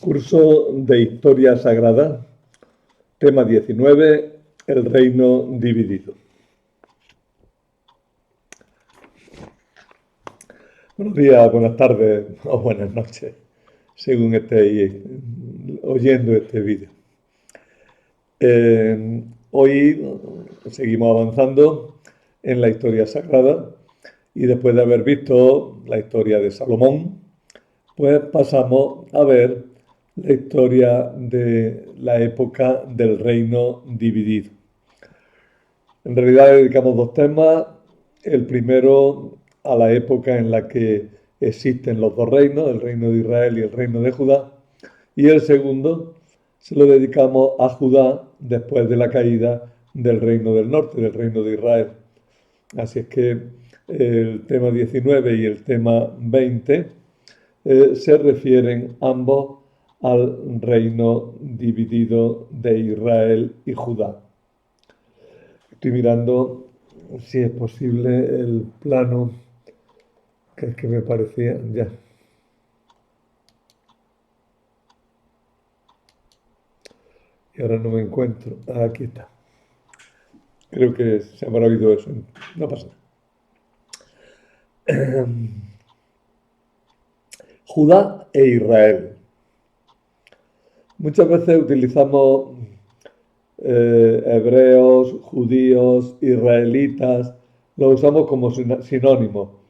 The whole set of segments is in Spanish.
Curso de Historia Sagrada, tema 19, el reino dividido. Buenos días, buenas tardes o buenas noches, según estéis oyendo este vídeo. Hoy seguimos avanzando en la historia sagrada y después de haber visto la historia de Salomón, pues pasamos a ver la historia de la época del reino dividido. En realidad dedicamos dos temas. El primero a la época en la que existen los dos reinos, el reino de Israel y el reino de Judá. Y el segundo se lo dedicamos a Judá después de la caída del reino del norte, del reino de Israel. Así es que el tema 19 y el tema 20 se refieren ambos al reino dividido de Israel y Judá. Estoy mirando si es posible el plano, que es que me parecía ya. Y ahora no me encuentro. Aquí está. Creo que se habrá oído eso. No pasa nada. Judá e Israel. Muchas veces utilizamos hebreos, judíos, israelitas, lo usamos como sinónimo.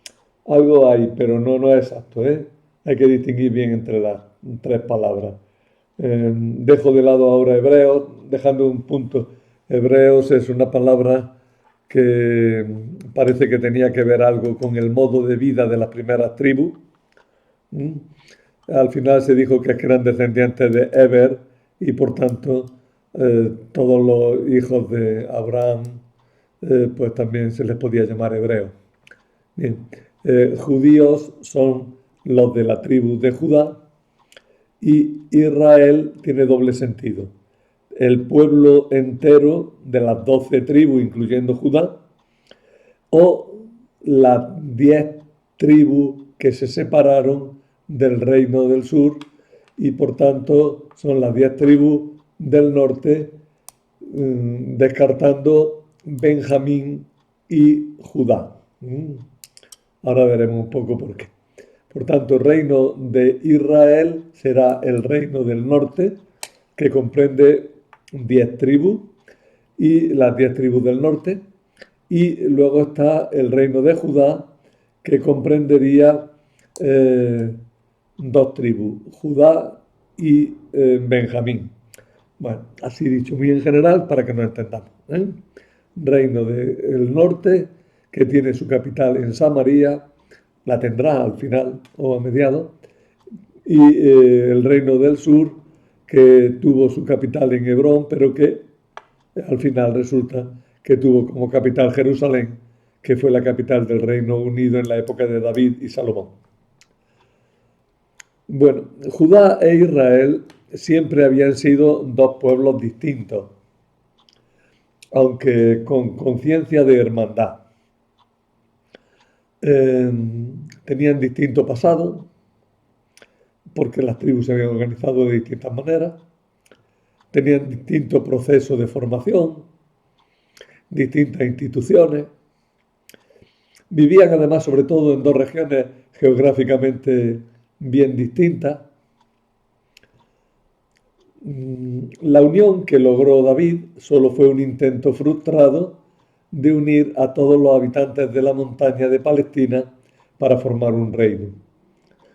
Algo hay, pero no es exacto, ¿eh? Hay que distinguir bien entre las tres palabras. Dejo de lado ahora hebreos, dejando un punto. Hebreos es una palabra que parece que tenía que ver algo con el modo de vida de las primeras tribus. Al final se dijo que eran descendientes de Eber y por tanto todos los hijos de Abraham pues también se les podía llamar hebreos. Bien, judíos son los de la tribu de Judá y Israel tiene doble sentido. El pueblo entero de las 12 tribus, incluyendo Judá, o las 10 tribus que se separaron del reino del sur y por tanto son las 10 tribus del norte, descartando Benjamín y Judá. Ahora veremos un poco por qué. Por tanto, el reino de Israel será el reino del norte, que comprende 10 tribus y las 10 tribus del norte. Y luego está el reino de Judá, que comprendería dos tribus, Judá y Benjamín. Bueno, así dicho muy en general para que nos entendamos. Reino del norte, que tiene su capital en Samaria, la tendrá al final o a mediados, y el reino del sur, que tuvo su capital en Hebrón, pero que al final resulta que tuvo como capital Jerusalén, que fue la capital del Reino Unido en la época de David y Salomón. Bueno, Judá e Israel siempre habían sido dos pueblos distintos, aunque con conciencia de hermandad. Tenían distinto pasado, porque las tribus se habían organizado de distintas maneras, tenían distinto proceso de formación, distintas instituciones, vivían además sobre todo en dos regiones geográficamente bien distintas. La unión que logró David solo fue un intento frustrado de unir a todos los habitantes de la montaña de Palestina para formar un reino,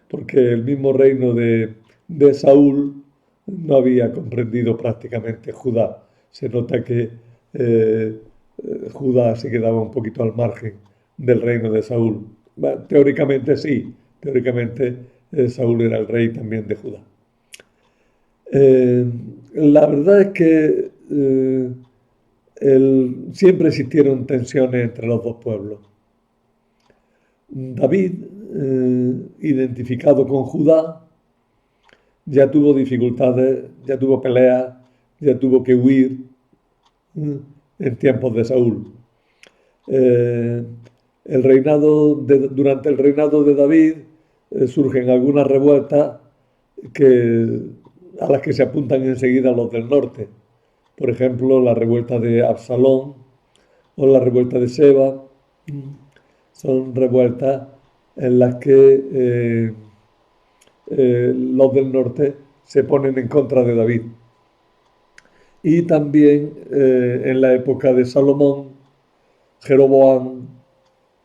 porque el mismo reino de Saúl no había comprendido prácticamente Judá. Se nota que Judá se quedaba un poquito al margen del reino de Saúl. Bueno, teóricamente sí, teóricamente Saúl era el rey también de Judá. La verdad es que siempre existieron tensiones entre los dos pueblos. David, identificado con Judá, ya tuvo dificultades, ya tuvo peleas, ya tuvo que huir en tiempos de Saúl. Durante el reinado de David surgen algunas revueltas que a las que se apuntan enseguida los del norte. Por ejemplo, la revuelta de Absalón o la revuelta de Seba. Son revueltas en las que los del norte se ponen en contra de David. Y también en la época de Salomón, Jeroboam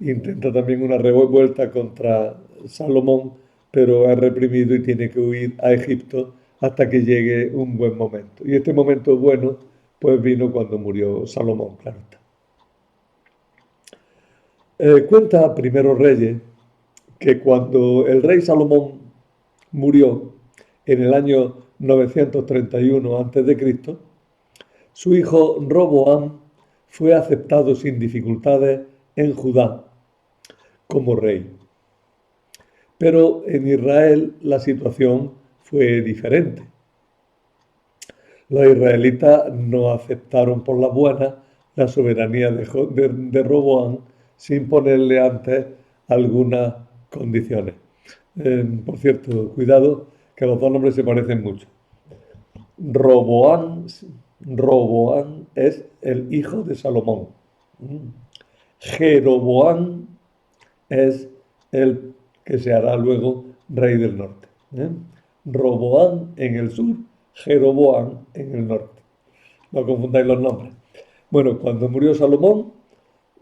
intenta también una revuelta contra Salomón, pero es reprimido y tiene que huir a Egipto hasta que llegue un buen momento. Y este momento bueno, pues vino cuando murió Salomón, claro está. Cuenta Primero Reyes que cuando el rey Salomón murió en el año 931 a.C., su hijo Roboam fue aceptado sin dificultades en Judá como rey. Pero en Israel la situación fue diferente. Los israelitas no aceptaron por la buena la soberanía de Roboam sin ponerle antes algunas condiciones. Por cierto, cuidado, que los dos nombres se parecen mucho. Roboam es el hijo de Salomón. Jeroboam es el que se hará luego rey del norte. Roboam en el sur, Jeroboam en el norte. No confundáis los nombres. Bueno, cuando murió Salomón,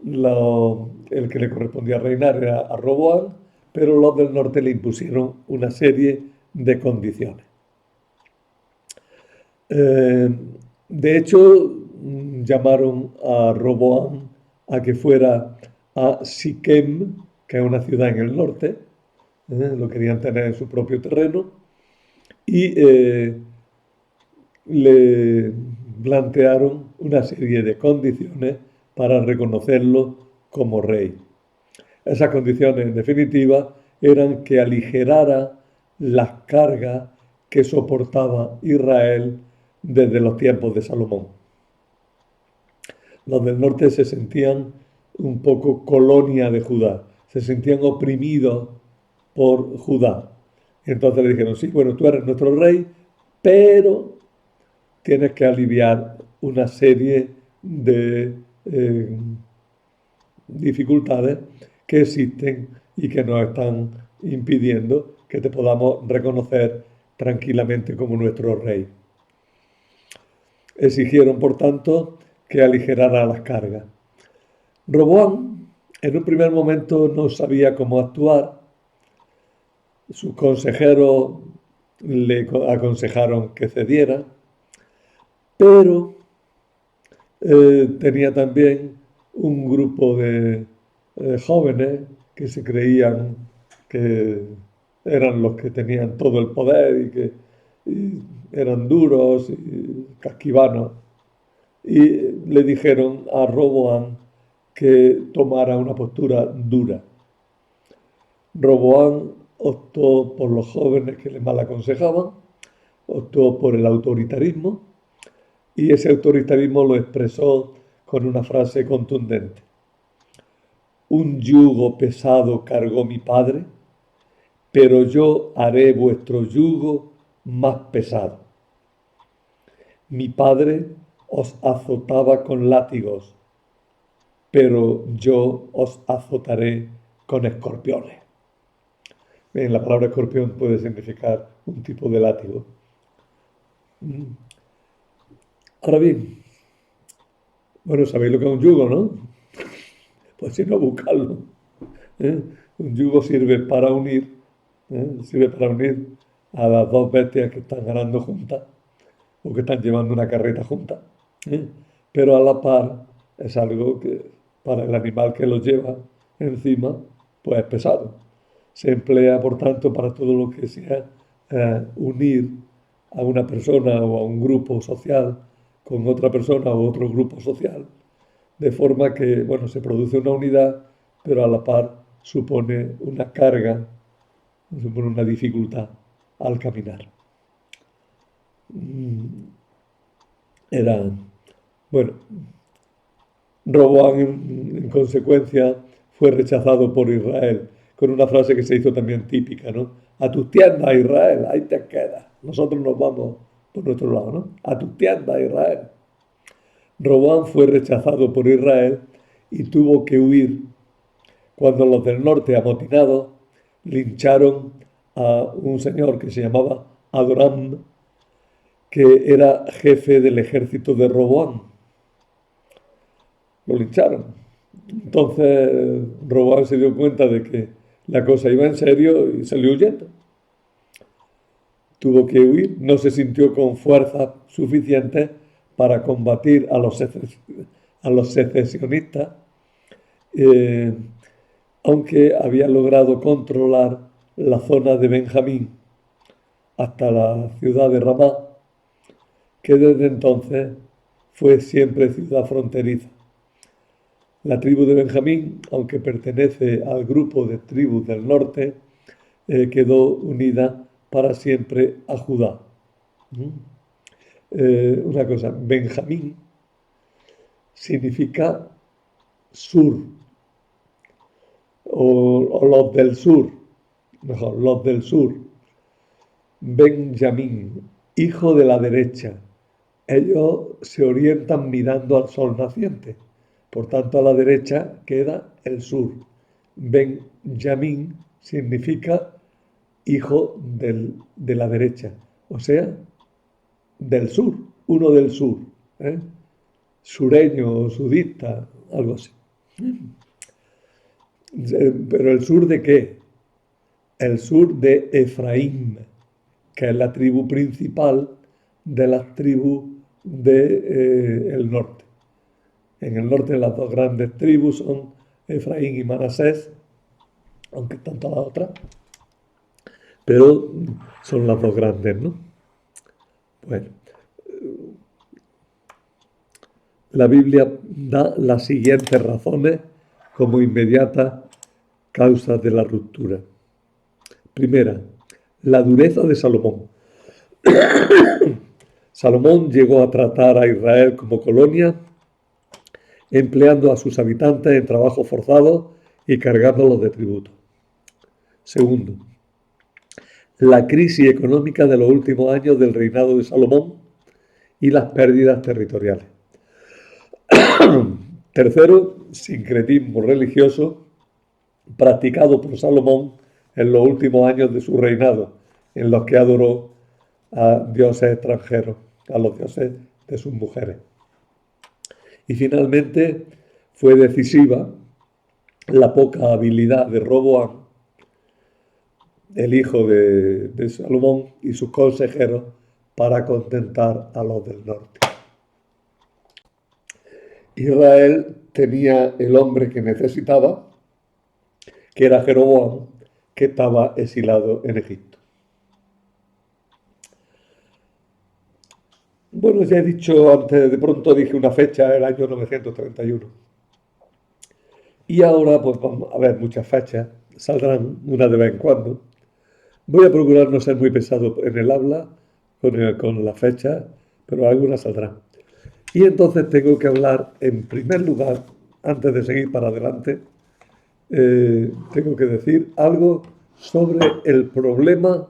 el que le correspondía reinar era a Roboam, pero los del norte le impusieron una serie de condiciones. De hecho, llamaron a Roboam a que fuera a Siquem, que es una ciudad en el norte, lo querían tener en su propio terreno, y le plantearon una serie de condiciones para reconocerlo como rey. Esas condiciones, en definitiva, eran que aligerara las cargas que soportaba Israel desde los tiempos de Salomón. Los del norte se sentían un poco colonia de Judá, se sentían oprimidos por Judá. Entonces le dijeron, sí, bueno, tú eres nuestro rey, pero tienes que aliviar una serie de dificultades que existen y que nos están impidiendo que te podamos reconocer tranquilamente como nuestro rey. Exigieron, por tanto, que aligerara las cargas. Roboam, en un primer momento, no sabía cómo actuar. Sus consejeros le aconsejaron que cediera, pero tenía también un grupo de jóvenes que se creían que eran los que tenían todo el poder y que eran duros y casquivanos. Y le dijeron a Roboam que tomara una postura dura. Roboam optó por los jóvenes que le mal aconsejaban, optó por el autoritarismo, y ese autoritarismo lo expresó con una frase contundente. Un yugo pesado cargó mi padre, pero yo haré vuestro yugo más pesado. Mi padre os azotaba con látigos, pero yo os azotaré con escorpiones. Bien, la palabra escorpión puede significar un tipo de látigo. Ahora bien, bueno, sabéis lo que es un yugo, ¿no? Pues si no, buscarlo. Un yugo sirve para unir a las dos bestias que están ganando juntas o que están llevando una carreta juntas. Pero a la par es algo que para el animal que lo lleva encima, pues es pesado. Se emplea, por tanto, para todo lo que sea unir a una persona o a un grupo social con otra persona o otro grupo social, de forma que, bueno, se produce una unidad, pero a la par supone una carga, supone una dificultad al caminar. Bueno, Roboam en consecuencia fue rechazado por Israel con una frase que se hizo también típica, ¿no? A tus tiendas, Israel, ahí te quedas. nosotros nos vamos por nuestro lado, ¿no? A tus tiendas, Israel. Roboam fue rechazado por Israel y tuvo que huir cuando los del norte, amotinados, lincharon a un señor que se llamaba Adoram, que era jefe del ejército de Roboam. Lo lincharon. Entonces Roboam se dio cuenta de que la cosa iba en serio y salió huyendo. Tuvo que huir, no se sintió con fuerza suficiente para combatir a los secesionistas, eh, aunque había logrado controlar la zona de Benjamín hasta la ciudad de Ramá, que desde entonces fue siempre ciudad fronteriza. La tribu de Benjamín, aunque pertenece al grupo de tribus del norte, quedó unida para siempre a Judá. Una cosa, Benjamín significa sur, o los del sur, mejor, los del sur. Benjamín, hijo de la derecha. Ellos se orientan mirando al sol naciente. Por tanto, a la derecha queda el sur. Benjamín significa hijo de la derecha, o sea, del sur, uno del sur, ¿eh? Sureño o sudista, algo así. ¿Pero el sur de qué? El sur de Efraín, que es la tribu principal de las tribus del norte. En el norte las dos grandes tribus son Efraín y Manasés, aunque están todas las otras, pero son las dos grandes, ¿no? Bueno, la Biblia da las siguientes razones como inmediatas causas de la ruptura. Primera, la dureza de Salomón. Salomón llegó a tratar a Israel como colonia, empleando a sus habitantes en trabajo forzado y cargándolos de tributo. Segundo, la crisis económica de los últimos años del reinado de Salomón y las pérdidas territoriales. Tercero, sincretismo religioso practicado por Salomón en los últimos años de su reinado, en los que adoró a dioses extranjeros, a los dioses de sus mujeres. Y finalmente fue decisiva la poca habilidad de Roboam, el hijo de Salomón, y sus consejeros para contentar a los del norte. Israel tenía el hombre que necesitaba, que era Jeroboam, que estaba exilado en Egipto. Bueno, ya he dicho antes, de pronto dije una fecha, el año 931. Y ahora, pues vamos a ver muchas fechas, saldrán una de vez en cuando. Voy a procurar no ser muy pesado en el habla con la fecha, pero algunas saldrán. Y entonces tengo que hablar, en primer lugar, antes de seguir para adelante, tengo que decir algo sobre el problema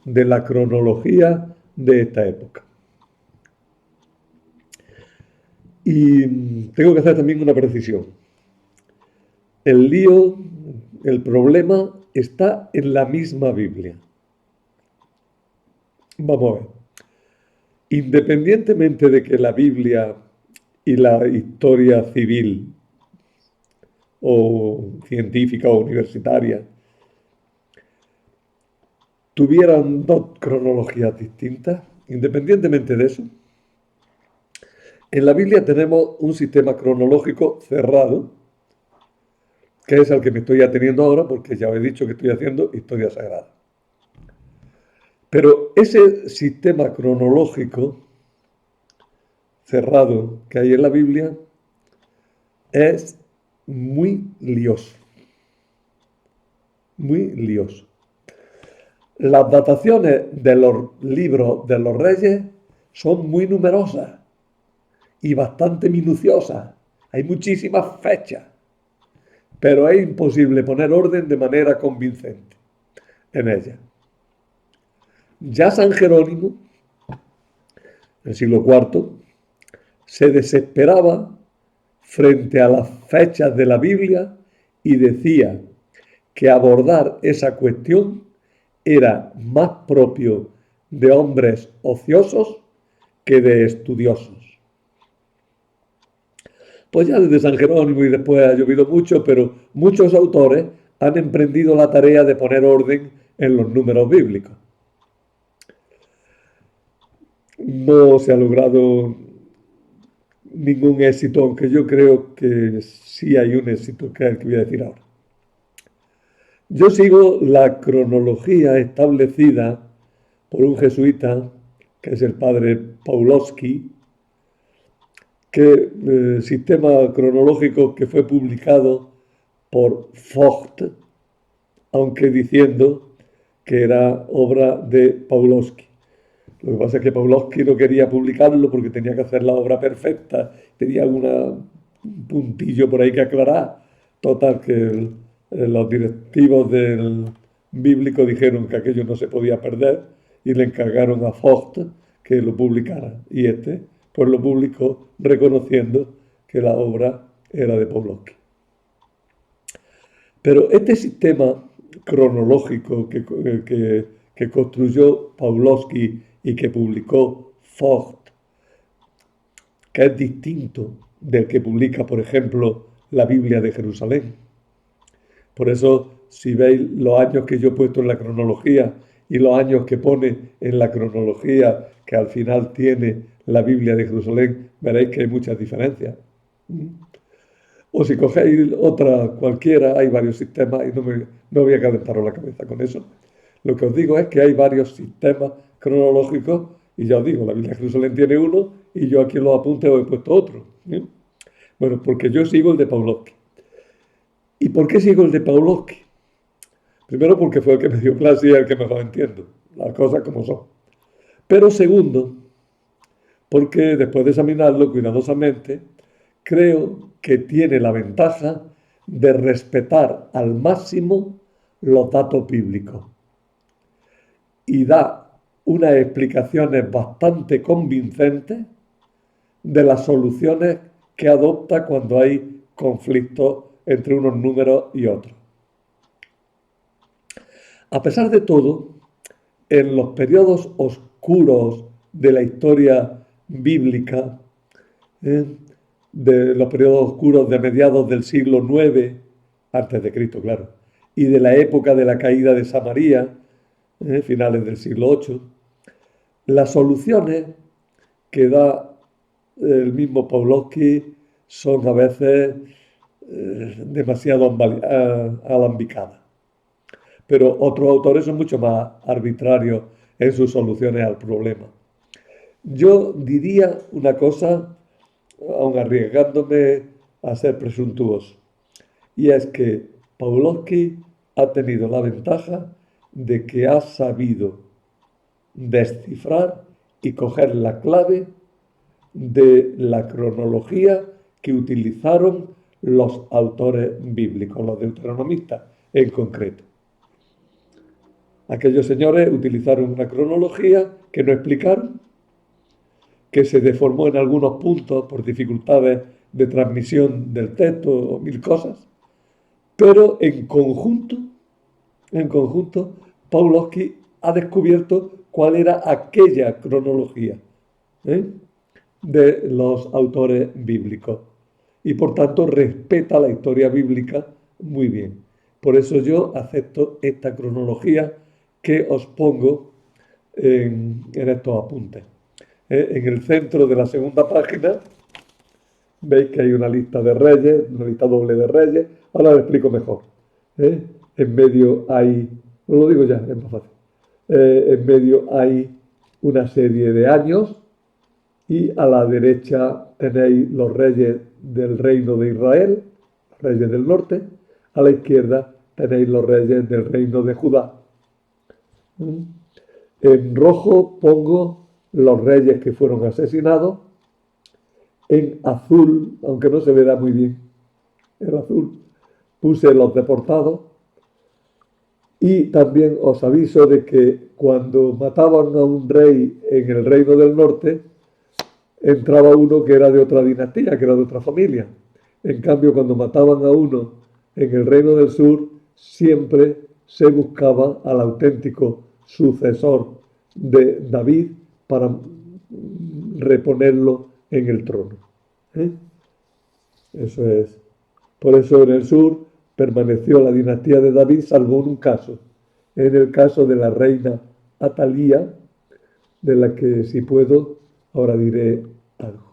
de la cronología de esta época. Y tengo que hacer también una precisión. El lío, el problema está en la misma Biblia. Vamos a ver. Independientemente de que la Biblia y la historia civil o científica o universitaria tuvieran dos cronologías distintas, independientemente de eso, en la Biblia tenemos un sistema cronológico cerrado, que es al que me estoy ateniendo ahora, porque ya os he dicho que estoy haciendo historia sagrada. Pero ese sistema cronológico cerrado que hay en la Biblia es muy lioso. Muy lioso. Las dataciones de los libros de los reyes son muy numerosas y bastante minuciosas. Hay muchísimas fechas, pero es imposible poner orden de manera convincente en ellas. Ya San Jerónimo, en el siglo IV, se desesperaba frente a las fechas de la Biblia y decía que abordar esa cuestión era más propio de hombres ociosos que de estudiosos. Pues ya desde San Jerónimo y después ha llovido mucho, pero muchos autores han emprendido la tarea de poner orden en los números bíblicos. No se ha logrado ningún éxito, aunque yo creo que sí hay un éxito, que es el que voy a decir ahora. Yo sigo la cronología establecida por un jesuita, que es el padre Pawlowski, que sistema cronológico que fue publicado por Vogt, aunque diciendo que era obra de Pawlowski. Lo que pasa es que Pawlowski no quería publicarlo porque tenía que hacer la obra perfecta, tenía un puntillo por ahí que aclarar. Total, que los directivos del bíblico dijeron que aquello no se podía perder y le encargaron a Vogt que lo publicara. Y este, pues lo publicó reconociendo que la obra era de Pawlowski. Pero este sistema cronológico que construyó Pawlowski y que publicó Vogt, que es distinto del que publica, por ejemplo, la Biblia de Jerusalén. Por eso, si veis los años que yo he puesto en la cronología y los años que pone en la cronología que al final tiene la Biblia de Jerusalén, veréis que hay muchas diferencias. O si cogéis otra cualquiera, hay varios sistemas y no voy a calentaros la cabeza con eso. Lo que os digo es que hay varios sistemas cronológicos y ya os digo, la Biblia de Jerusalén tiene uno y yo aquí en los apuntes os he puesto otro. Bueno, porque yo sigo el de Pawlowski. ¿Y por qué sigo el de Pawlowski? Primero porque fue el que me dio clase y el que mejor entiendo, las cosas como son. Pero segundo, porque después de examinarlo cuidadosamente, creo que tiene la ventaja de respetar al máximo los datos bíblicos y da unas explicaciones bastante convincentes de las soluciones que adopta cuando hay conflictos entre unos números y otros. A pesar de todo, en los periodos oscuros de la historia bíblica, de los periodos oscuros de mediados del siglo IX, antes de Cristo, claro, y de la época de la caída de Samaria, finales del siglo VIII, las soluciones que da el mismo Pawlowski son a veces demasiado alambicadas. Pero otros autores son mucho más arbitrarios en sus soluciones al problema. Yo diría una cosa, aun arriesgándome a ser presuntuoso, y es que Pawlowski ha tenido la ventaja de que ha sabido descifrar y coger la clave de la cronología que utilizaron los autores bíblicos, los deuteronomistas en concreto. Aquellos señores utilizaron una cronología que no explicaron, que se deformó en algunos puntos por dificultades de transmisión del texto o mil cosas, pero en conjunto, Pawlowski ha descubierto cuál era aquella cronología de los autores bíblicos y por tanto respeta la historia bíblica muy bien. Por eso yo acepto esta cronología que os pongo en estos apuntes. En el centro de la segunda página veis que hay una lista de reyes, una lista doble de reyes. Ahora lo explico mejor. En medio hay, os lo digo ya, es más fácil. En medio hay una serie de años y a la derecha tenéis los reyes del reino de Israel, los reyes del norte. A la izquierda tenéis los reyes del reino de Judá. En rojo pongo los reyes que fueron asesinados. En azul, aunque no se verá muy bien, en azul puse los deportados. Y también os aviso de que cuando mataban a un rey en el reino del norte, entraba uno que era de otra dinastía, que era de otra familia. En cambio, cuando mataban a uno en el reino del sur, siempre se buscaba al auténtico sucesor de David para reponerlo en el trono. ¿Eh? Eso es. Por eso en el sur permaneció la dinastía de David, salvo en un caso, en el caso de la reina Atalía, de la que si puedo ahora diré algo.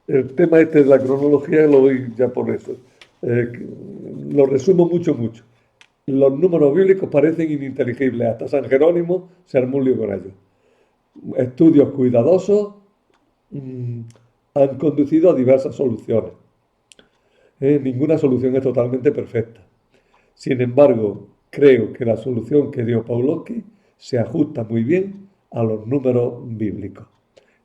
El tema este de la cronología lo doy ya por eso. Eh, lo resumo mucho. Los números bíblicos parecen ininteligibles. Hasta San Jerónimo se armó un lío con ellos. Estudios cuidadosos mmm, han conducido a diversas soluciones. Ninguna solución es totalmente perfecta. Sin embargo, creo que la solución que dio Pawlowski se ajusta muy bien a los números bíblicos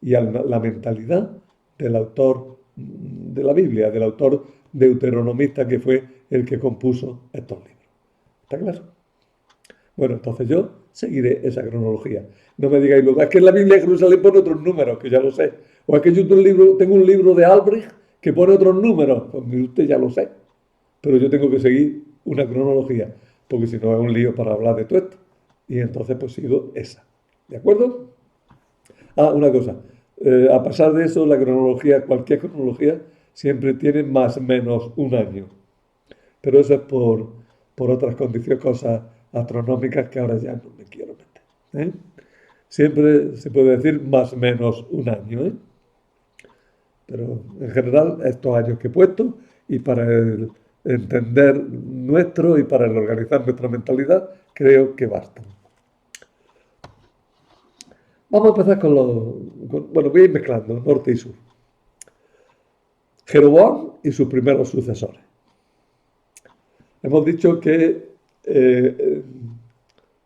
y a la mentalidad del autor de la Biblia, del autor deuteronomista que fue el que compuso estos libros. ¿Está claro? Bueno, entonces yo seguiré esa cronología. No me digáis luego, es que en la Biblia de Jerusalén pone otros números, que ya lo sé. O es que yo tengo un libro de Albrecht que pone otros números. Pues usted ya lo sé. Pero yo tengo que seguir una cronología, porque si no es un lío para hablar de todo esto. Y entonces pues sigo esa. ¿De acuerdo? Ah, una cosa. A pesar de eso, la cronología, cualquier cronología, siempre tiene más o menos un año. Pero eso es por otras condiciones, cosas astronómicas que ahora ya no me quiero meter. ¿Eh? Siempre se puede decir más o menos un año. ¿Eh? Pero en general, estos años que he puesto y para el entender nuestro y para el organizar nuestra mentalidad, creo que bastan. Vamos a empezar con bueno, voy a ir mezclando norte y sur. Jeroboam y sus primeros sucesores. Hemos dicho que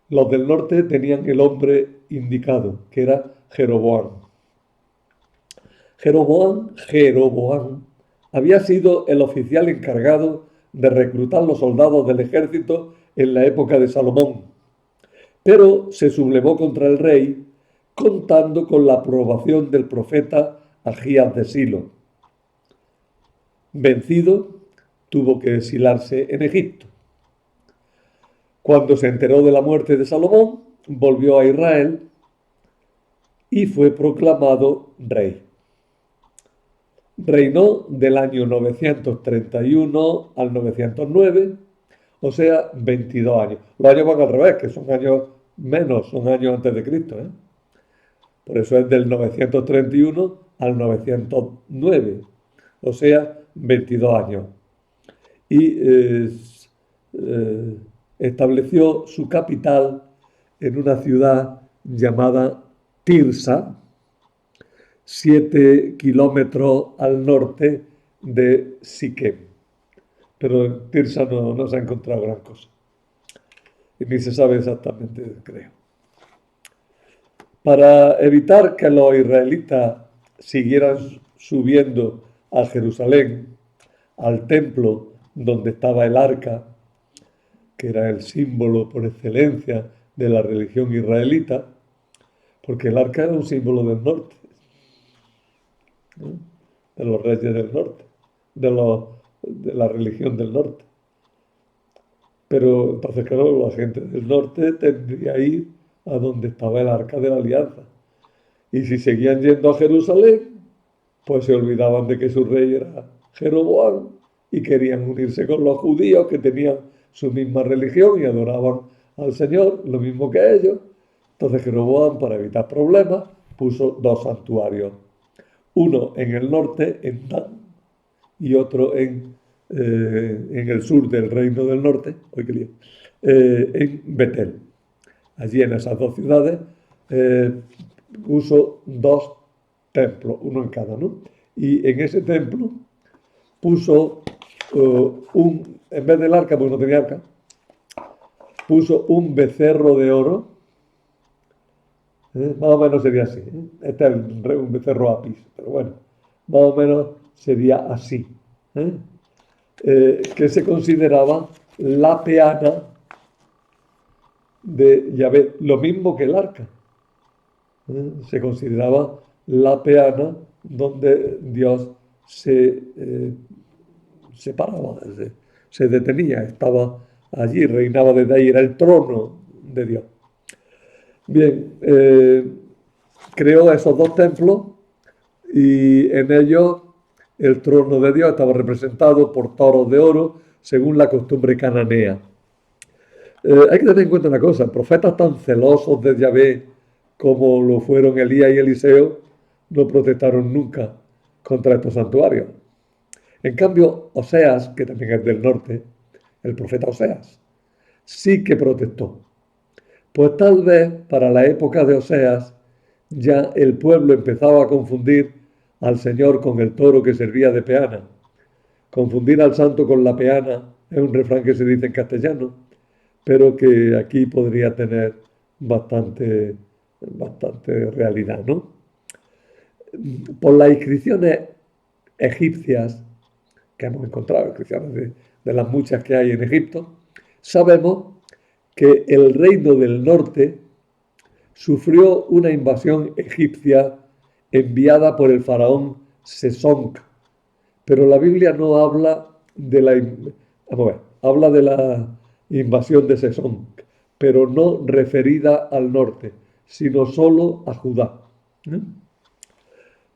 los del norte tenían el hombre indicado, que era Jeroboam. Jeroboam había sido el oficial encargado de reclutar los soldados del ejército en la época de Salomón, pero se sublevó contra el rey contando con la aprobación del profeta Agías de Silo. Vencido, tuvo que exilarse en Egipto. Cuando se enteró de la muerte de Salomón, volvió a Israel y fue proclamado rey. Reinó del año 931 al 909, o sea, 22 años. Los años van al revés, que son años menos, son años antes de Cristo. ¿Eh? Por eso es del 931 al 909, o sea, 22 años. Y estableció su capital en una ciudad llamada Tirsa, 7 kilómetros al norte de Siquem. Pero en Tirsa no se ha encontrado gran cosa. Y ni se sabe exactamente, creo. Para evitar que los israelitas siguieran subiendo a Jerusalén, al templo donde estaba el arca, que era el símbolo por excelencia de la religión israelita, porque el arca era un símbolo del norte, ¿no? De los reyes del norte, de la religión del norte. Pero entonces, claro, la gente del norte tendría que ir a donde estaba el arca de la alianza. Y si seguían yendo a Jerusalén, pues se olvidaban de que su rey era Jeroboam y querían unirse con los judíos que tenían su misma religión y adoraban al Señor, lo mismo que ellos. Entonces Jeroboam, para evitar problemas, puso dos santuarios. Uno en el norte, en Dan, y otro en el sur del reino del norte, en Betel. Allí en esas dos ciudades puso dos templos, uno en cada, ¿no? Y en ese templo puso en vez del arca, porque no tenía arca, puso un becerro de oro, más o menos sería así. Este es un becerro apis, pero bueno, más o menos sería así. que se consideraba la peana de Yahvé, lo mismo que el arca. Se consideraba la peana donde Dios se paraba, se detenía, estaba allí, reinaba desde ahí, era el trono de Dios. Bien, creó esos dos templos y en ellos el trono de Dios estaba representado por toros de oro según la costumbre cananea. Hay que tener en cuenta una cosa, profetas tan celosos de Yahvé como lo fueron Elías y Eliseo no protestaron nunca contra estos santuarios. En cambio, Oseas, que también es del norte, el profeta Oseas, sí que protestó. Pues tal vez para la época de Oseas ya el pueblo empezaba a confundir al Señor con el toro que servía de peana. Confundir al santo con la peana es un refrán que se dice en castellano, pero que aquí podría tener bastante realidad, ¿no? Por las inscripciones egipcias que hemos encontrado, inscripciones de las muchas que hay en Egipto, sabemos que el reino del norte sufrió una invasión egipcia enviada por el faraón Sesonk, pero la Biblia no habla de habla de la invasión de Sesonk, pero no referida al norte, sino solo a Judá.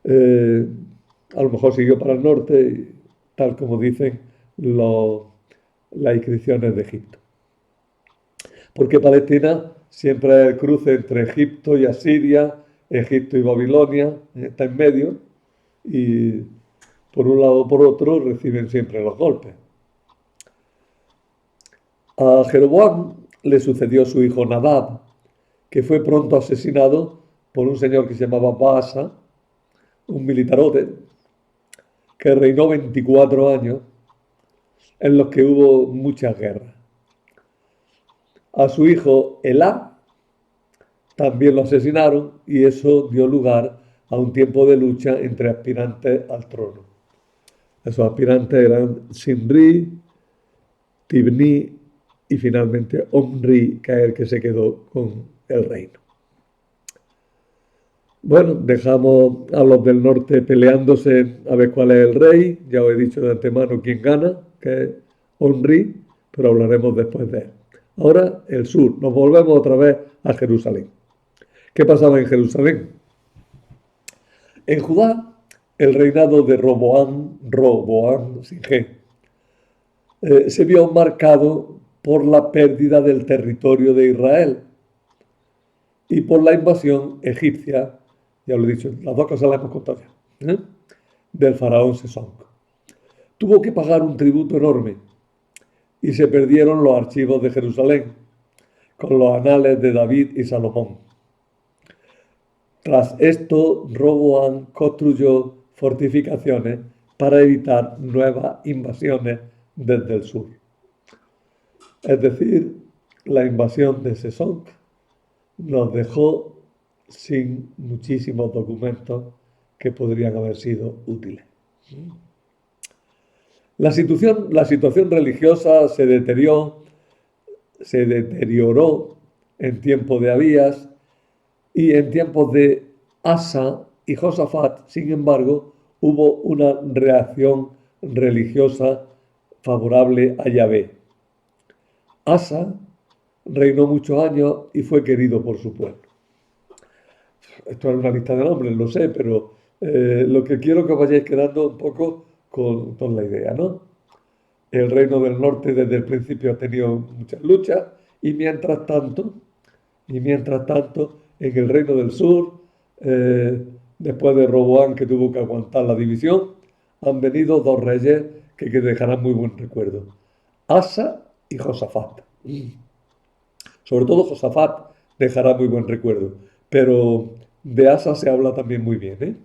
Eh, a lo mejor siguió para el norte, tal como dicen las inscripciones de Egipto. Porque Palestina siempre es el cruce entre Egipto y Asiria, Egipto y Babilonia, está en medio, y por un lado o por otro reciben siempre los golpes. A Jeroboam le sucedió su hijo Nadab, que fue pronto asesinado por un señor que se llamaba Baasa, un militarote, que reinó 24 años, en los que hubo muchas guerras. A su hijo Elá también lo asesinaron y eso dio lugar a un tiempo de lucha entre aspirantes al trono. Esos aspirantes eran Simri, Tibni y finalmente Omri, que es el que se quedó con el reino. Bueno, dejamos a los del norte peleándose a ver cuál es el rey. Ya os he dicho de antemano quién gana, que es Omri, pero hablaremos después de él. Ahora el sur, nos volvemos otra vez a Jerusalén. ¿Qué pasaba en Jerusalén? En Judá, el reinado de Roboam sin G, se vio marcado por la pérdida del territorio de Israel y por la invasión egipcia, ya lo he dicho, las dos cosas las hemos contado ya, del faraón Sesonk. Tuvo que pagar un tributo enorme y se perdieron los archivos de Jerusalén con los anales de David y Salomón. Tras esto, Roboam construyó fortificaciones para evitar nuevas invasiones desde el sur. Es decir, la invasión de Sesonk nos dejó sin muchísimos documentos que podrían haber sido útiles. La situación religiosa se deterioró en tiempos de Abías y en tiempos de Asa y Josafat. Sin embargo, hubo una reacción religiosa favorable a Yahvé. Asa reinó muchos años y fue querido por su pueblo. Esto es una lista de nombres, lo sé, pero lo que quiero que os vayáis quedando un poco con la idea, ¿no? El reino del norte desde el principio ha tenido muchas luchas y mientras tanto, en el reino del sur, después de Roboam que tuvo que aguantar la división, han venido dos reyes que dejarán muy buen recuerdo. Asa y Josafat. Sobre todo Josafat dejará muy buen recuerdo, pero de Asa se habla también muy bien, ¿eh?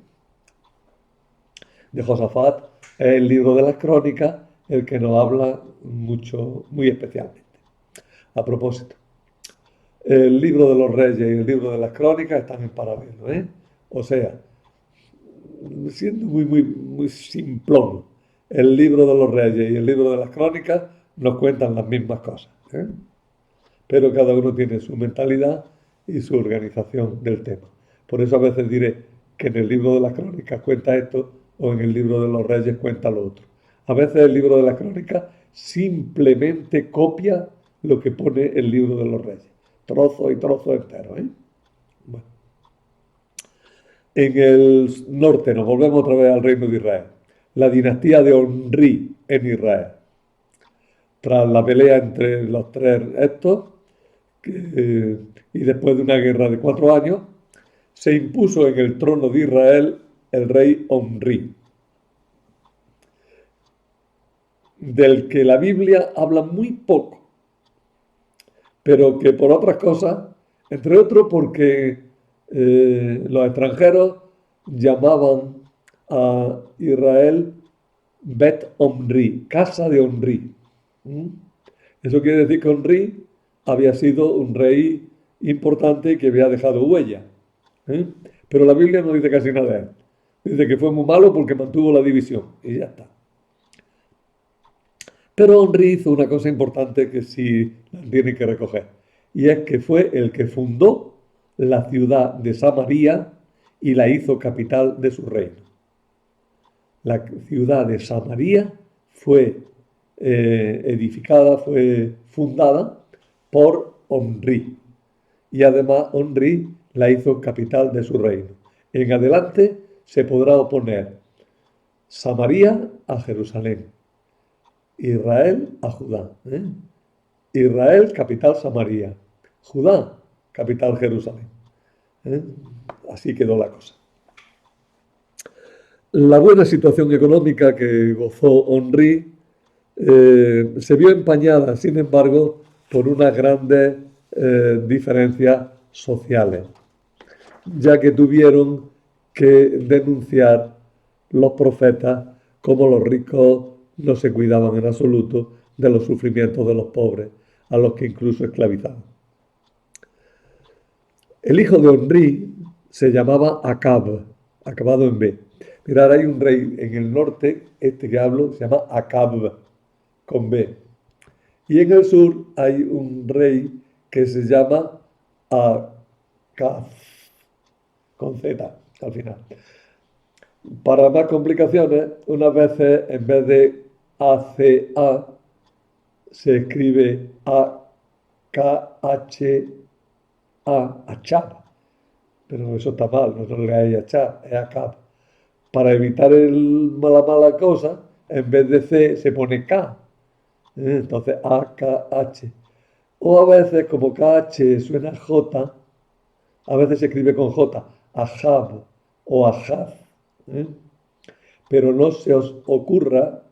De Josafat es el libro de las crónicas el que nos habla mucho, muy especialmente. A propósito, el libro de los reyes y el libro de las crónicas están en paralelo, ¿eh? O sea, siendo muy simplón, el libro de los Reyes y el libro de las Crónicas nos cuentan las mismas cosas, ¿eh? Pero cada uno tiene su mentalidad y su organización del tema. Por eso a veces diré que en el libro de las Crónicas cuenta esto o en el libro de los Reyes cuenta lo otro. A veces el libro de las Crónicas simplemente copia lo que pone el libro de los Reyes. Trozo y trozo entero, ¿eh? Bueno. En el norte nos volvemos otra vez al reino de Israel. La dinastía de Omri en Israel. Tras la pelea entre los tres estos, y después de una guerra de 4 años, se impuso en el trono de Israel el rey Omri, del que la Biblia habla muy poco, pero que por otras cosas, entre otros porque los extranjeros llamaban a Israel Bet Omri, casa de Omri. ¿Mm? Eso quiere decir que Omri había sido un rey importante que había dejado huella. ¿Eh? Pero la Biblia no dice casi nada de él. Dice que fue muy malo porque mantuvo la división y ya está. Pero Omri hizo una cosa importante que sí la tienen que recoger. Y es que fue el que fundó la ciudad de Samaria y la hizo capital de su reino. La ciudad de Samaria fue edificada, fue fundada por Omri. Y además Omri la hizo capital de su reino. En adelante se podrá oponer Samaria a Jerusalén, Israel a Judá. Israel, capital Samaria. Judá, capital Jerusalén. ¿Eh? Así quedó la cosa. La buena situación económica que gozó Omri se vio empañada, sin embargo, por unas grandes diferencias sociales, ya que tuvieron que denunciar los profetas cómo los ricos no se cuidaban en absoluto de los sufrimientos de los pobres, a los que incluso esclavizaban. El hijo de Omri se llamaba Acab, acabado en B. Mirad, hay un rey en el norte, este que hablo, se llama Acab, con B. Y en el sur hay un rey que se llama Acaz, con Z al final. Para más complicaciones, unas veces en vez de ACA se escribe AKHA, Achab. Pero eso está mal, no se le hay Achab, es Acab. Para evitar la mala cosa, en vez de C se pone K. Entonces AKH. O a veces, como KH suena J, a veces se escribe con J, Ahab o Ahaz. Pero no se os ocurra,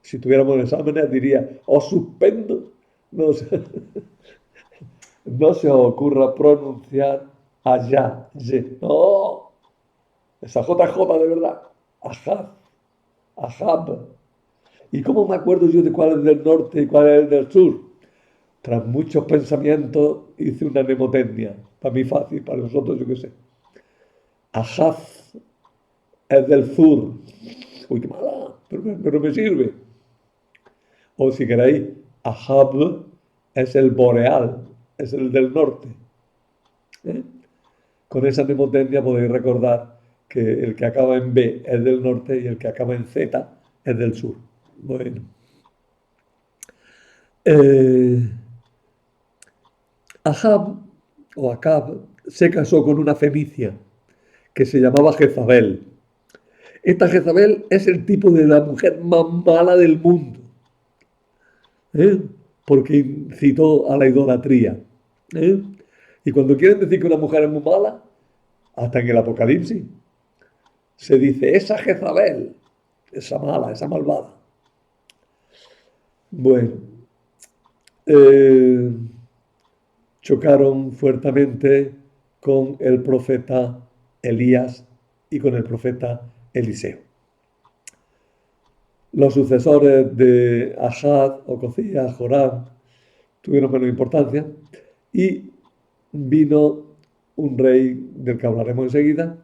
si tuviéramos exámenes, diría, os suspendo. No se, no se os ocurra pronunciar allá. No, esa JJ de verdad. Ahaz, Ahab. ¿Y cómo me acuerdo yo de cuál es del norte y cuál es del sur? Tras muchos pensamientos hice una mnemotecnia. Para mí fácil, para nosotros yo qué sé. Ahaz es del sur. Uy, qué mala, pero me sirve. O si queréis, Ahab es el boreal, es el del norte. ¿Eh? Con esa mnemotecnia podéis recordar que el que acaba en B es del norte y el que acaba en Z es del sur. Bueno. Ahab o Acab se casó con una fenicia que se llamaba Jezabel. Esta Jezabel es el tipo de la mujer más mala del mundo, ¿eh? Porque incitó a la idolatría. ¿Eh? Y cuando quieren decir que una mujer es muy mala, hasta en el Apocalipsis, se dice, esa Jezabel, esa mala, esa malvada. Bueno, chocaron fuertemente con el profeta Elías y con el profeta Eliseo. Los sucesores de Ahaz, Ocosías, Joram, tuvieron menos importancia y vino un rey del que hablaremos enseguida,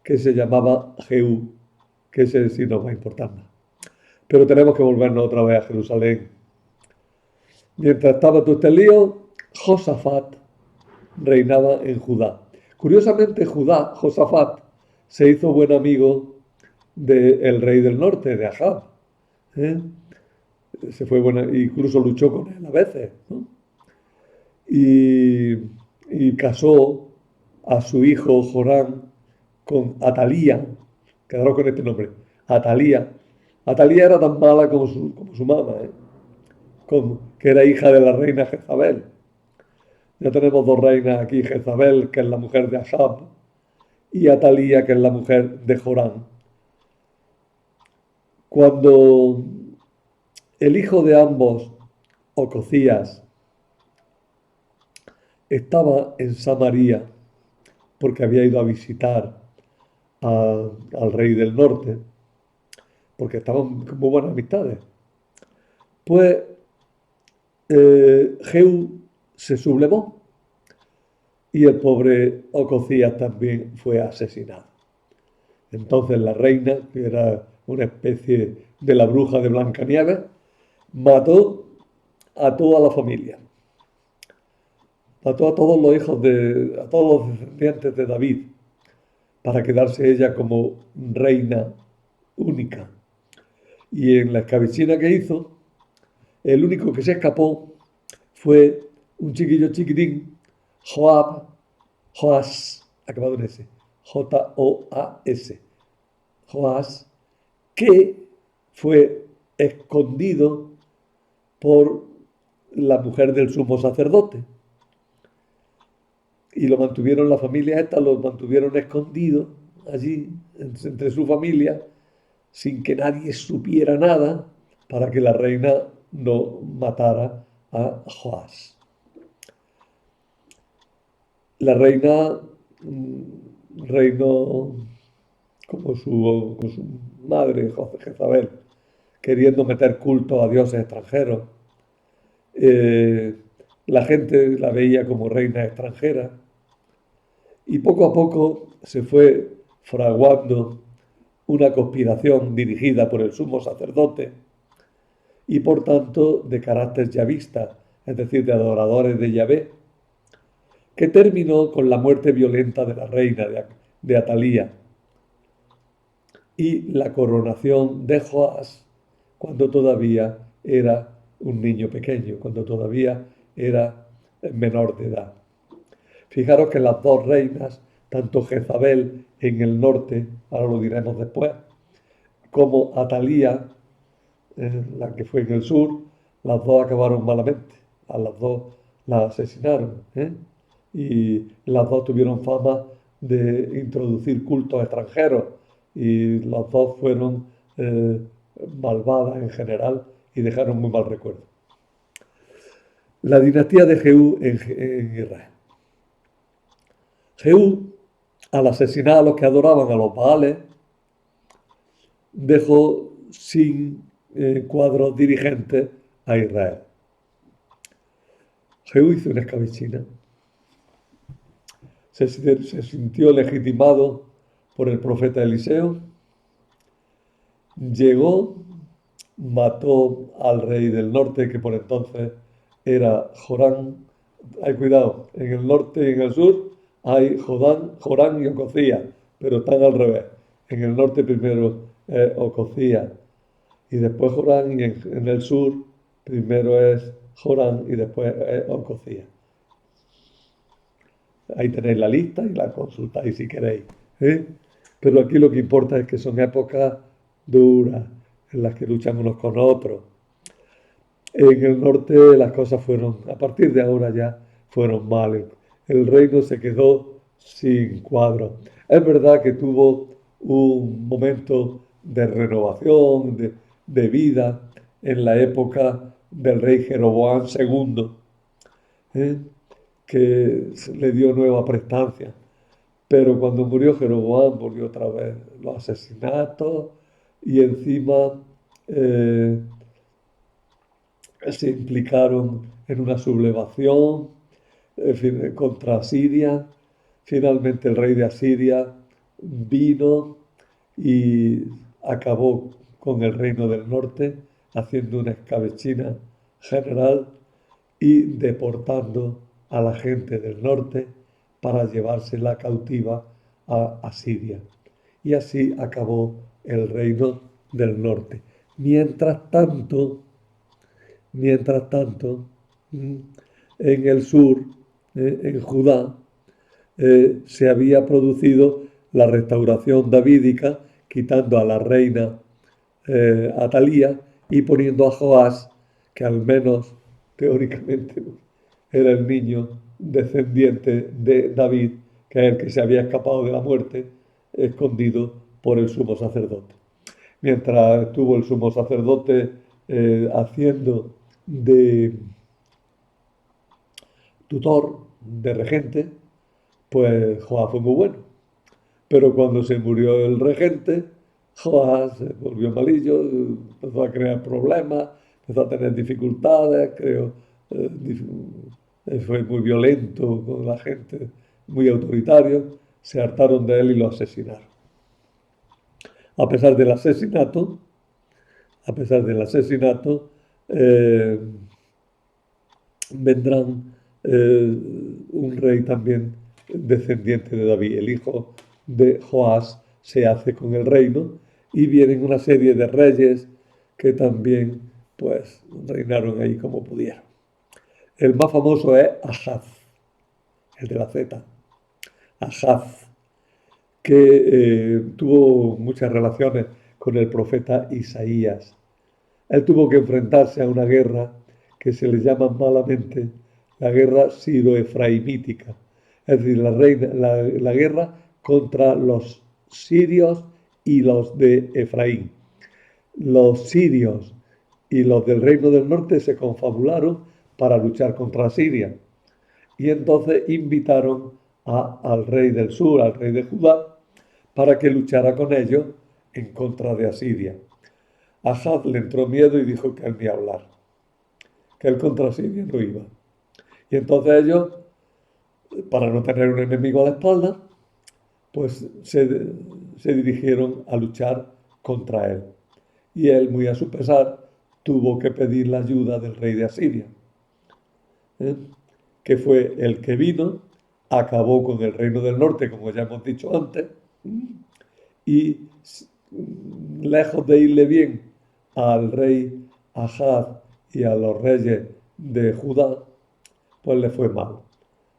que se llamaba Jehú, que ese sí nos va a importar más. pero tenemos que volvernos otra vez a Jerusalén. Mientras estaba todo este lío, Josafat reinaba en Judá. Curiosamente, Josafat, se hizo buen amigo del rey del norte, de Ahab. ¿eh? Se fue incluso luchó con él a veces, ¿no? y, y casó a su hijo Joram con Atalía, quedaron con este nombre, Atalía. Atalía era tan mala como su mamá, que era hija de la reina Jezabel. Ya tenemos dos reinas aquí, Jezabel, que es la mujer de Ahab, y Atalía, que es la mujer de Joram. Cuando el hijo de ambos, Ocosías, estaba en Samaria, porque había ido a visitar al rey del norte, porque estaban con muy buenas amistades, pues Jehú se sublevó y el pobre Ocosías también fue asesinado. Entonces la reina, que era una especie de la bruja de Blancanieves, mató a toda la familia, mató a todos los hijos a todos los descendientes de David, para quedarse ella como reina única. Y en la escabechina que hizo, el único que se escapó fue un chiquillo chiquitín, Joás, acabado en S, Joas, Joás, que fue escondido por la mujer del sumo sacerdote. Y lo mantuvieron, la familia esta lo mantuvieron escondido allí, entre su familia, sin que nadie supiera nada, para que la reina no matara a Joás. La reina reinó como su madre, Jezabel, queriendo meter culto a dioses extranjeros. La gente la veía como reina extranjera y poco a poco se fue fraguando una conspiración dirigida por el sumo sacerdote y por tanto de carácter yavista, es decir, de adoradores de Yahvé, que terminó con la muerte violenta de la reina de Atalía y la coronación de Joás cuando todavía era un niño pequeño, cuando todavía era menor de edad. Fijaros que las dos reinas, tanto Jezabel en el norte, ahora lo diremos después, como Atalía, la que fue en el sur, las dos acabaron malamente. A las dos las asesinaron. Y las dos tuvieron fama de introducir cultos extranjeros. Y las dos fueron malvadas en general y dejaron muy mal recuerdo. La dinastía de Jehú en Israel. Jehú, al asesinar a los que adoraban a los Baales, dejó sin cuadros dirigentes a Israel. Jehú hizo una escabechina. Se sintió legitimado por el profeta Eliseo. Llegó, mató al rey del norte, que por entonces era Joram. Hay cuidado, en el norte y en el sur hay Joram y Ocosías, pero están al revés. En el norte primero Ocosías y después Joram, y en el sur primero es Joram y después es Ocosías. Ahí tenéis la lista y la consultáis si queréis. Pero aquí lo que importa es que son épocas duras en las que luchan unos con otros. En el norte las cosas fueron, a partir de ahora ya, fueron mal. El reino se quedó sin cuadro. Es verdad que tuvo un momento de renovación, de vida, en la época del rey Jeroboam II, que le dio nueva prestancia. Pero cuando murió Jeroboam volvió otra vez los asesinatos y encima se implicaron en una sublevación contra Asiria. Finalmente el rey de Asiria vino y acabó con el reino del norte, haciendo una escabechina general y deportando a la gente del norte para llevársela cautiva a Asiria. Y así acabó el reino del norte. Mientras tanto, en el sur, en Judá, se había producido la restauración davídica, quitando a la reina Atalía y poniendo a Joás, que al menos teóricamente era el niño descendiente de David, que es el que se había escapado de la muerte, escondido por el sumo sacerdote. Mientras estuvo el sumo sacerdote haciendo de tutor, de regente, pues Joás fue muy bueno. Pero cuando se murió el regente, Joás se volvió malillo, empezó a crear problemas, empezó a tener dificultades, fue muy violento con la gente, muy autoritario, se hartaron de él y lo asesinaron. A pesar del asesinato, a pesar del asesinato, eh, vendrán un rey también descendiente de David. El hijo de Joás se hace con el reino y vienen una serie de reyes que también pues reinaron ahí como pudieron. El más famoso es Ahaz, el de la Z, Ahaz, que tuvo muchas relaciones con el profeta Isaías. Él tuvo que enfrentarse a una guerra que se le llama malamente la guerra siro-efraimítica, es decir, la guerra contra los sirios y los de Efraín. Los sirios y los del reino del norte se confabularon para luchar contra Siria y entonces invitaron al rey del sur, al rey de Judá, para que luchara con ellos en contra de Asiria. Ahaz le entró miedo y dijo que él ni hablar, que él contra Siria no iba. Y entonces ellos, para no tener un enemigo a la espalda, pues se dirigieron a luchar contra él. Y él, muy a su pesar, tuvo que pedir la ayuda del rey de Asiria, ¿eh? Que fue el que vino, acabó con el reino del norte, como ya hemos dicho antes, y lejos de irle bien al rey Ahaz y a los reyes de Judá, pues le fue mal,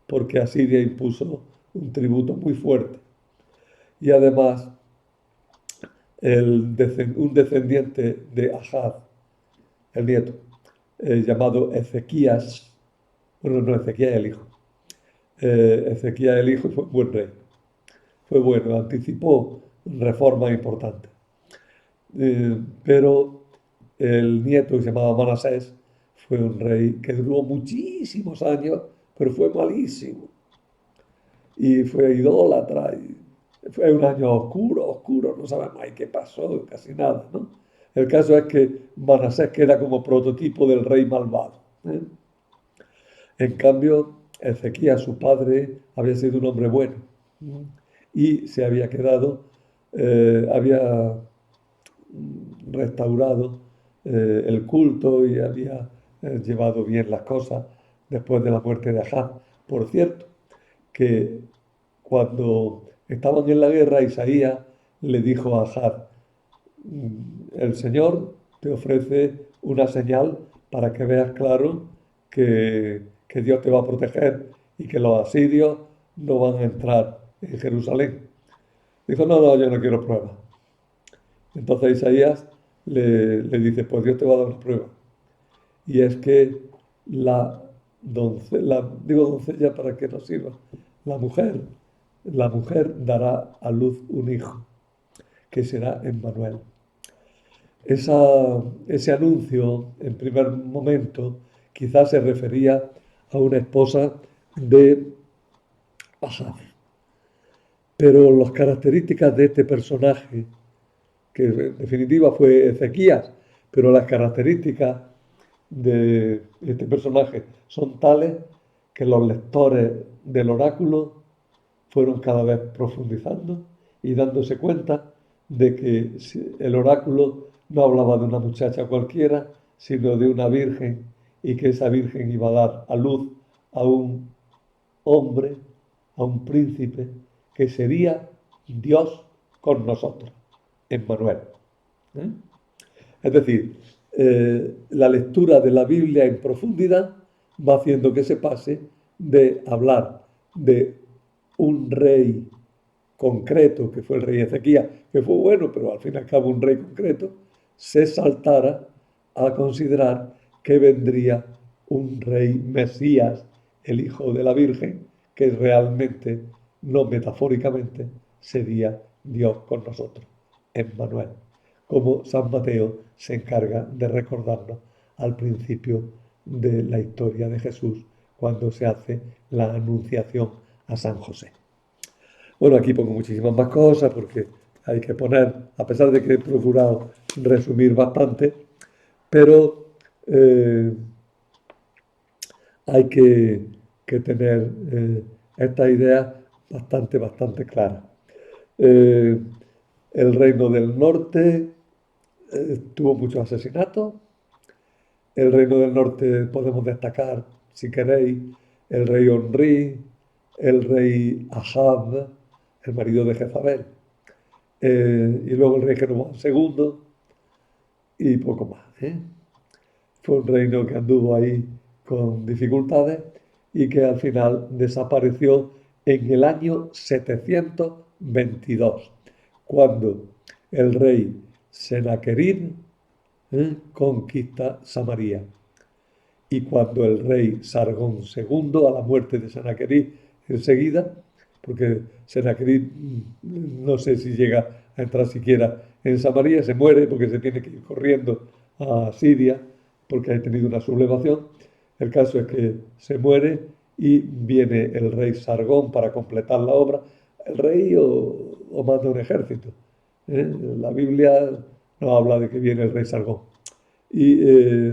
porque Asiria impuso un tributo muy fuerte. Y además, un descendiente de Ahaz, el nieto, llamado Ezequías, bueno, no, Ezequías el hijo, Ezequías el hijo fue un buen rey, fue bueno, anticipó reformas importantes. Pero el nieto, que se llamaba Manasés, fue un rey que duró muchísimos años, pero fue malísimo. Y fue idólatra. Y fue un año oscuro, no sabemos ahí qué pasó, casi nada, ¿no? El caso es que Manasés queda como prototipo del rey malvado, ¿eh? En cambio, Ezequías, su padre, había sido un hombre bueno, ¿eh? Y se había quedado, había restaurado el culto y había llevado bien las cosas después de la muerte de Ahaz. Por cierto, que cuando estaban en la guerra, Isaías le dijo a Ahaz: el Señor te ofrece una señal para que veas claro que Dios te va a proteger y que los asirios no van a entrar en Jerusalén. Dijo: no, yo no quiero pruebas. Entonces Isaías le dice: pues Dios te va a dar una prueba. Y es que digo doncella para que nos sirva, la mujer dará a luz un hijo, que será Emmanuel. Ese anuncio, en primer momento, quizás se refería a una esposa de Ahaz. Pero las características de este personaje, que en definitiva fue Ezequías, pero las características de este personaje son tales que los lectores del oráculo fueron cada vez profundizando y dándose cuenta de que el oráculo no hablaba de una muchacha cualquiera, sino de una virgen, y que esa virgen iba a dar a luz a un hombre, a un príncipe, que sería Dios con nosotros, Emmanuel. ¿Eh? Es decir, la lectura de la Biblia en profundidad va haciendo que se pase de hablar de un rey concreto, que fue el rey Ezequías, que fue bueno, pero al fin y al cabo un rey concreto, se saltara a considerar que vendría un rey Mesías, el hijo de la Virgen, que realmente, no metafóricamente, sería Dios con nosotros, Emmanuel, como San Mateo se encarga de recordarnos al principio de la historia de Jesús, cuando se hace la anunciación a San José. Bueno, aquí pongo muchísimas más cosas porque hay que poner, a pesar de que he procurado resumir bastante, pero hay que tener esta idea bastante clara. Eh, el reino del norte tuvo muchos asesinatos. El reino del norte podemos destacar, si queréis, el rey Onrí, el rey Ahab, el marido de Jezabel, y luego el rey Jeroboam II y poco más. Fue un reino que anduvo ahí con dificultades y que al final desapareció en el año 722, cuando el rey Sennacherib conquista Samaria. Y cuando el rey Sargón II, a la muerte de Sennacherib enseguida, porque Sennacherib no sé si llega a entrar siquiera en Samaria, se muere porque se tiene que ir corriendo a Siria porque ha tenido una sublevación. El caso es que se muere y viene el rey Sargón para completar la obra. El rey o manda un ejército. La Biblia no habla de que viene el rey Sargón. Y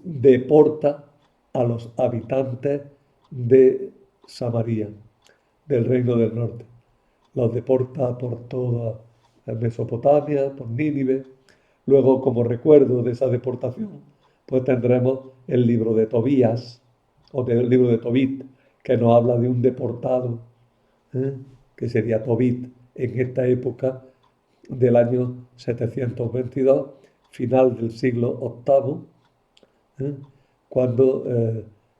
deporta a los habitantes de Samaria, del reino del norte. Los deporta por toda Mesopotamia, por Nínive. Luego, como recuerdo de esa deportación, pues tendremos el libro de Tobías, o el libro de Tobit, que nos habla de un deportado, que sería Tobit, en esta época del año 722, final del siglo VIII, cuando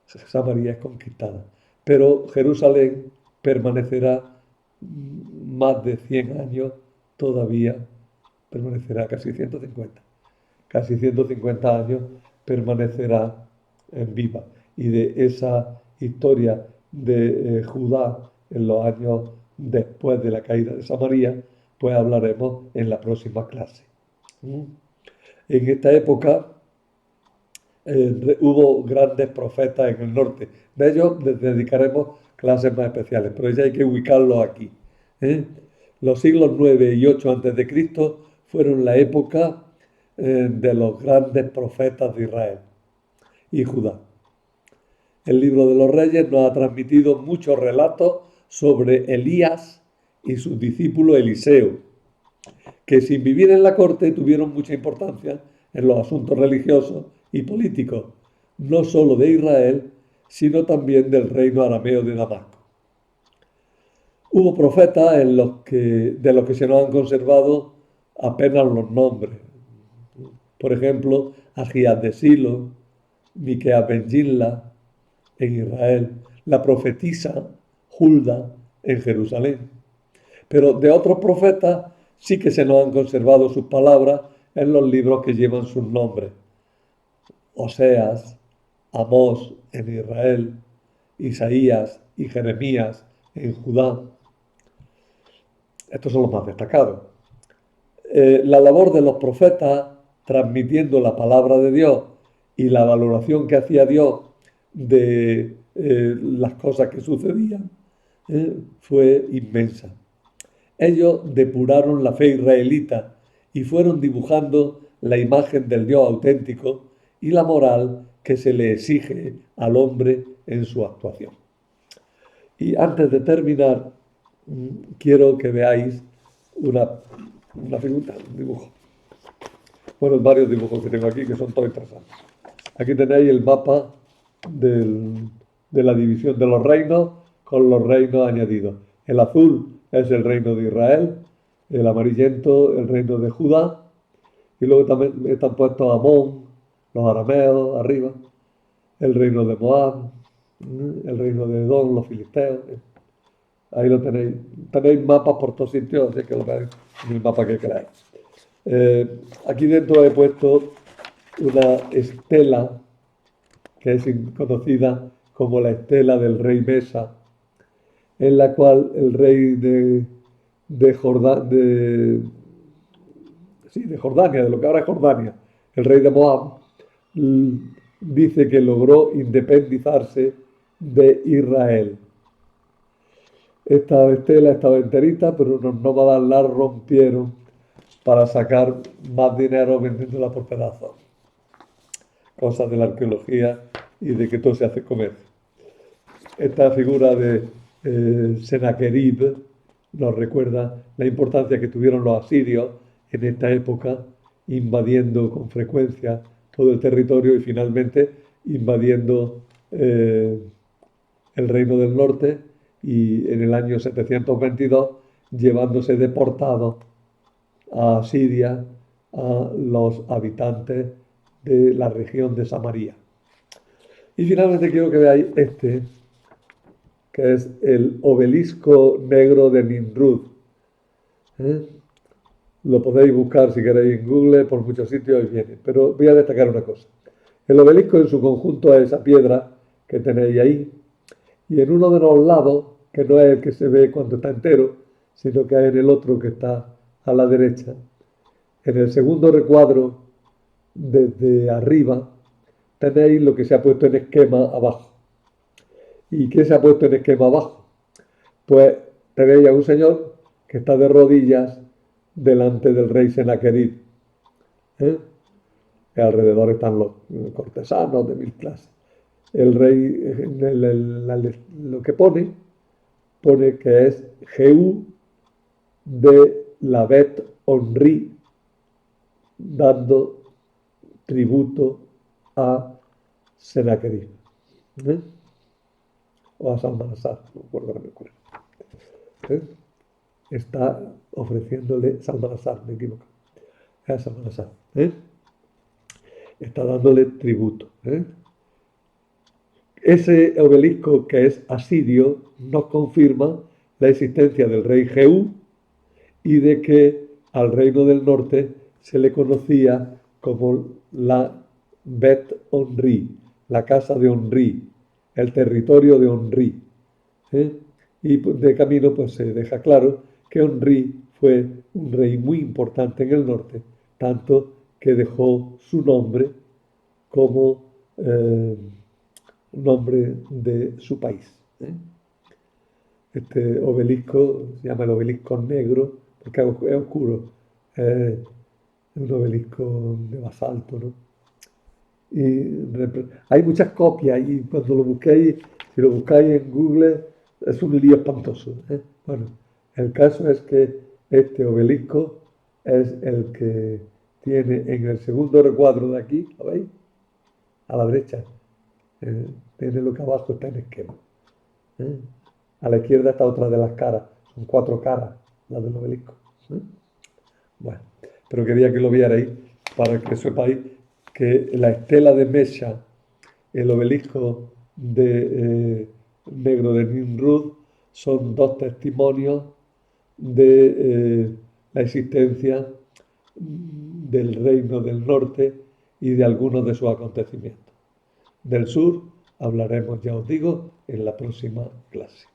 Samaria es conquistada. Pero Jerusalén permanecerá más de 100 años todavía, permanecerá casi 150 años permanecerá en viva. Y de esa historia de Judá en los años después de la caída de Samaria, pues hablaremos en la próxima clase. En esta época hubo grandes profetas en el norte. De ellos les dedicaremos clases más especiales, pero ya hay que ubicarlos aquí. Los siglos 9 y 8 a.C. fueron la época de los grandes profetas de Israel y Judá. El libro de los Reyes nos ha transmitido muchos relatos sobre Elías y sus discípulos Eliseo, que sin vivir en la corte tuvieron mucha importancia en los asuntos religiosos y políticos, no solo de Israel, sino también del reino arameo de Damasco. Hubo profetas de los que se nos han conservado apenas los nombres. Por ejemplo, Agías de Silo, Miqueas ben Gimla en Israel, la profetisa Hulda en Jerusalén. Pero de otros profetas sí que se nos han conservado sus palabras en los libros que llevan sus nombres. Oseas, Amós en Israel, Isaías y Jeremías en Judá. Estos son los más destacados. La labor de los profetas transmitiendo la palabra de Dios y la valoración que hacía Dios de las cosas que sucedían fue inmensa. Ellos depuraron la fe israelita y fueron dibujando la imagen del Dios auténtico y la moral que se le exige al hombre en su actuación. Y antes de terminar, quiero que veáis una figura, un dibujo. Bueno, varios dibujos que tengo aquí que son todos interesantes. Aquí tenéis el mapa de la división de los reinos con los reinos añadidos. El azul es el reino de Israel, el amarillento el reino de Judá, y luego también están puestos Amón, los arameos arriba, el reino de Moab, el reino de Edom, los filisteos. Ahí lo tenéis. Tenéis mapas por todos sitios, así que lo veis en el mapa que queráis. Aquí dentro he puesto una estela que es conocida como la estela del rey Mesa, en la cual el rey de Jordania, de lo que ahora es Jordania, el rey de Moab, dice que logró independizarse de Israel. Esta estela estaba enterita, pero los nómadas la rompieron para sacar más dinero vendiéndola por pedazos. Cosas de la arqueología y de que todo se hace comercio. Esta figura de Senaquerib nos recuerda la importancia que tuvieron los asirios en esta época, invadiendo con frecuencia todo el territorio y finalmente invadiendo el reino del norte y en el año 722 llevándose deportados a Siria a los habitantes de la región de Samaria. Y finalmente quiero que veáis este, que es el obelisco negro de Nimrud. Lo podéis buscar si queréis en Google, por muchos sitios y viene. Pero voy a destacar una cosa. El obelisco en su conjunto es esa piedra que tenéis ahí. Y en uno de los lados, que no es el que se ve cuando está entero, sino que es en el otro que está a la derecha, en el segundo recuadro, desde arriba, tenéis lo que se ha puesto en esquema abajo. ¿Y qué se ha puesto en esquema abajo? Pues tenéis a un señor que está de rodillas delante del rey Senaquerib. Y alrededor están los cortesanos de mil clases. El rey, lo que pone que es Jehú de la Bet Onri, dando tributo a Senaquerib. O a Salmanasar, no recuerdo ahora cuál. Está ofreciéndole Salmanasar, me equivoco. Es a Salmanasar. Está dándole tributo. Ese obelisco que es asirio nos confirma la existencia del rey Jehú y de que al reino del norte se le conocía como la Bet Onri, la casa de Onri, el territorio de Onri. Y de camino pues se deja claro que Onri fue un rey muy importante en el norte, tanto que dejó su nombre como nombre de su país. Este obelisco se llama el obelisco negro porque es oscuro, es un obelisco de basalto, ¿no? Y hay muchas copias y cuando lo busquéis, si lo buscáis en Google, es un lío espantoso. Bueno, el caso es que este obelisco es el que tiene en el segundo recuadro de aquí, ¿lo veis? A la derecha. Tiene lo que abajo está en esquema. A la izquierda está otra de las caras. Son 4 caras, las del obelisco. Bueno, pero quería que lo vierais para que sepáis que la estela de Mesha, el obelisco de negro de Nimrud, son 2 testimonios de la existencia del reino del norte y de algunos de sus acontecimientos. Del sur hablaremos, ya os digo, en la próxima clase.